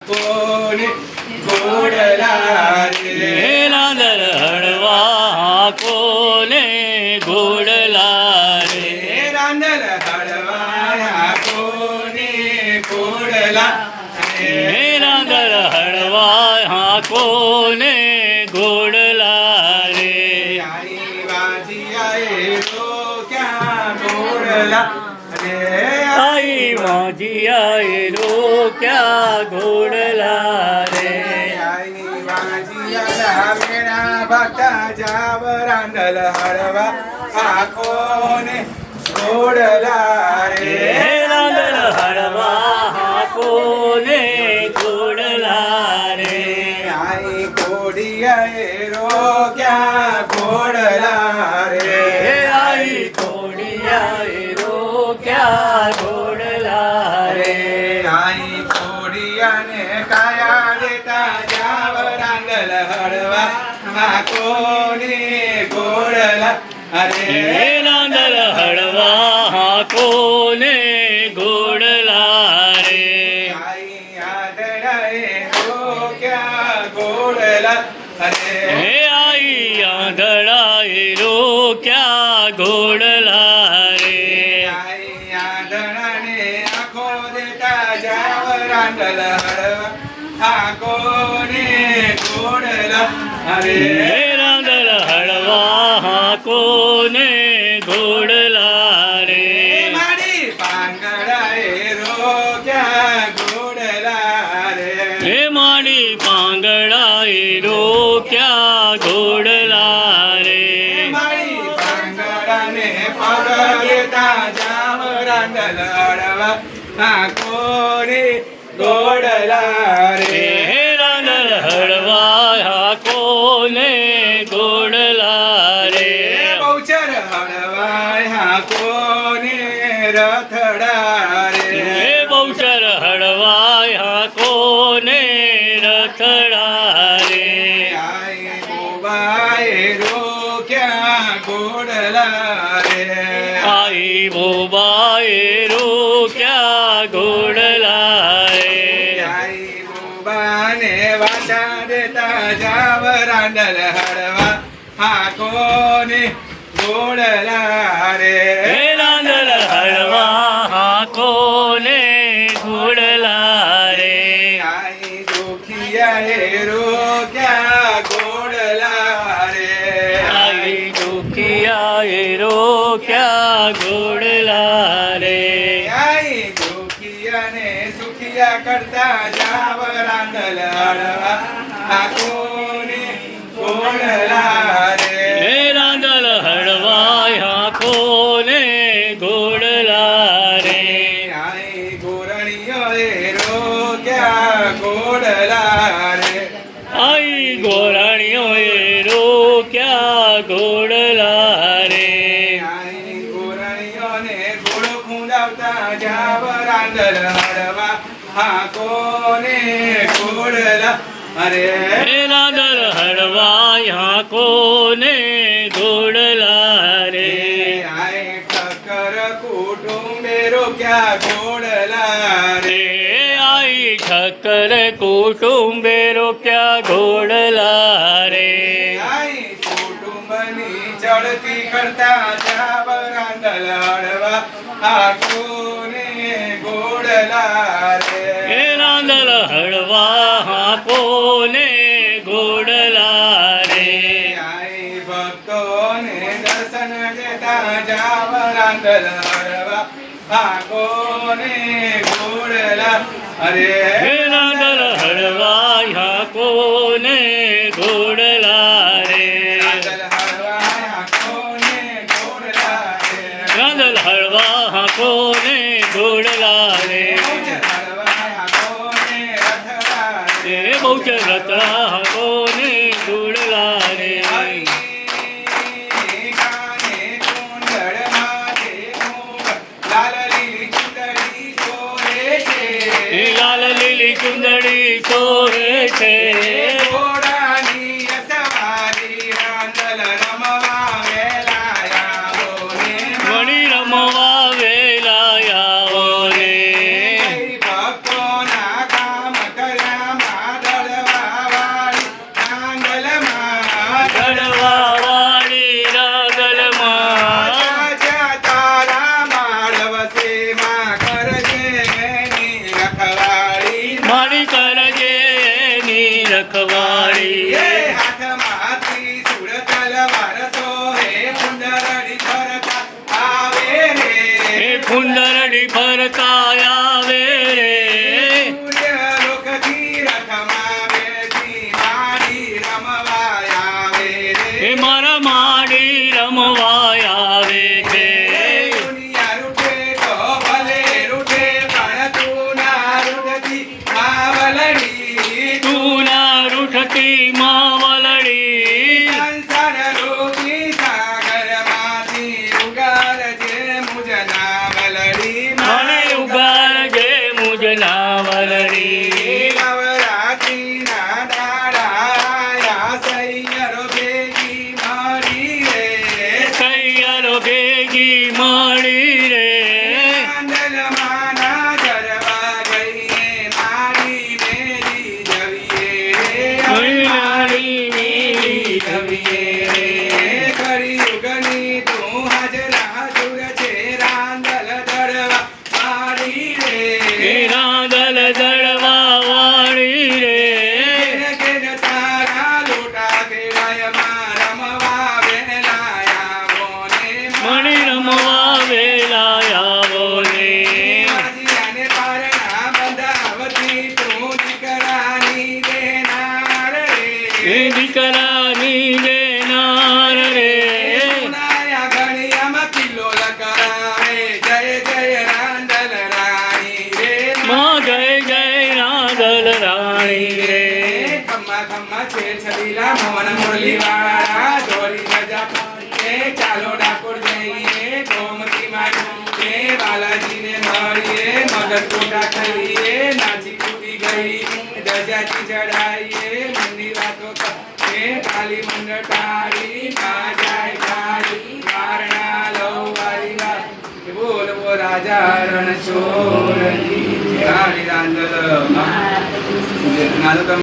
કોને ઘોડલા રે રાંદલ હળવા કોને ઘોડલા રે રાંદલ હળવા કોને ઘોડલા રે રાંદલ હળવા કોને ઘોડલા રે આઈ વાજિયાએ રો ક્યાં ઘોડલા રે આઈ વાજિયાએ રોક્યા ઘોડલા રે આઈ વાજિયા મેળા ભક્તા જાવ રાંદલ હળવા આખોને ઘોડલા રે રાંદલ હળવા કોને ઘોડલા રે આઈ ઘોડિયાએ રો ક્યાં ઘોડલા રે આઈ ઘોડિયાએ રોક્યા ઘોડલા રે આઈ ઘોડિયાને કાયા દેતા જાવ રાંદલ હળવા આખોને ઘોડલા રે રાંદલ હળવા કોને ઘોડલા રે આઈ આદરાએ રો ક્યાં ઘોડલા રે આઈ આંધળાએ રોક્યા ઘોડલા રે આઈ આદરાને આખો દેતા જાવ રાંદલ હળવા આખોને ઘોડલા રે રાંદલ હળવા કોને ઘોડલા રે મારી પાંગડાએ રો ક્યાં ઘોડલા રે મારી પાંગડાએ રોક્યા ઘોડલા રે મારી પાંગડાને પગ દેતા જાવ રાંદલ હળવા આખોને ઘોડલા રે રાંદલ હળવા કોને ઘોડલા રે બહુચર હળવા આખોને રથડા રે બહુચર હળવાયા કોને રથડા રે આઈ બોબાએ રો ક્યાં ઘોડલા રે આઈ બોબાએ રોક્યા ઘોડલા રે આઈ બોબાને વાચા દેતા જાવ રાંદલ હળવા આખોને ઘોડલા રે રાંદલ હળવા કોને ઘોડલા રે આઈ દુખિયાએ રો ક્યાં ઘોડલા રે આઈ દુખિયાએ રોક્યા ઘોડલા રે આઈ દુખિયાને સુખિયા કરતા જાવ રાંદલ હળવા આખોને ઘોડલા રે રાંદલ હળવાયા કોને ઘોડલા રે આઈ ગોરણીઓએ રો ક્યાં ઘોડલા રે આઈ ગોરાણીઓએ રોક્યા ઘોડલા રે આઈ ગોરણીઓને ઘોડો ખૂંદાવતા જાવ રાંદલ હળવા આખોને ઘોડલા રે રાંદલ હળવાયા કોને ઘોડલા રે આઈ ઠક્કર કુટુંબે રોક્યા ઘોડલા રે આઈ ઠક્કર કુટુંબે રોક્યા ઘોડલા રે આઈ કુટુંબની ચડતી કરતા જાવ રાંદલ હળવા આખોને ઘોડલા રે રાંદલ હળવા કોને ઘોડલા રે આઈ ભક્તોને દર્શન દેતા જાવ રાંદલ હળવા આખોને ઘોડલા રે રાંદલ હળવાયા કોને ઘોડલા રે રાંદલ હળવા આખોને ઘોડલા રે રાંદલ હળવા કોને ઘોડલા રે હળવા આખોને રથડા રે બહુચર રતડા કોને ઘોડલા રે કાને કુંડળ માથે મુગટ લાલ લીલી ચુંદડી સોરે છે લાલ લીલી ચુંદડી સોરે છે ઘોડાની સવારી રાંદલ રમવા વેલાયા બોને વણી રમવા વેલાયા રે ભક્તોના કામ કર્યા રખવાળી એ હાથમાં ત્રિશૂળ તલવાર સોહે કુંડળી ફરતા આવે રે એ કુંડળી ફરતા આવે રે સૂર્યલોકથી રથમાં બેસી માડી રમવા આવે રે એ મારા માડી રમવા આવે છે દુનિયા રૂઠે તો ભલે રૂઠે પણ તું ના રૂઠતી માવલડી તું ના રૂઠતી માવલડી સંસાર રૂપી સાગરમાંથી ઉગારજે મુજ નાવલડી મને ઉગાડજે મુજ નાવલડી નવરાત્રિના દાડા સૈયરો ભેગી મળી રે સૈયરો ભેગી મળી રે આંદલમાના ગરબા ગઈએ મારી મેરી જવીએ મારી મેરી જવીએ કળિયુગની તું હાજરા જુર છે રાંદલ દળવા મારી એ રે રાંદલ દળવા વાળી રે ઘેર ઘેર તારા લોટા કેળાયમાં રમવા વેલાયા બોને મણી રમવા વેલા આવો ને માજીયાને પારણા બંધાવતી તું દીકરાની દેનાર એ રે દીકરાની દેનાર રે સુનાયા ઘડિયામાં કિલ્લોલ કરાવે જય જય રાંદલ રાણી રે માં જય જય રાંદલ રાણી રે ખમ્મા ખમ્મા છે છબીલા મોહન મુરલી વાળા દોરી મજા પાડીએ ચાલો ડાકોર જઈએ ગોમતી માટી બાલાજીને મળીએ મગજ કોટા ખાઈએ નાચી કૂદી ગઈ દજાથી ચડાઈએ મનની વાતો કરીએ કાલી મંડળ તાળી માં જાય કાળી વારણા લવ વારી વા બોલ બો રાજા રણ છોડની કાળી રાંદલ માં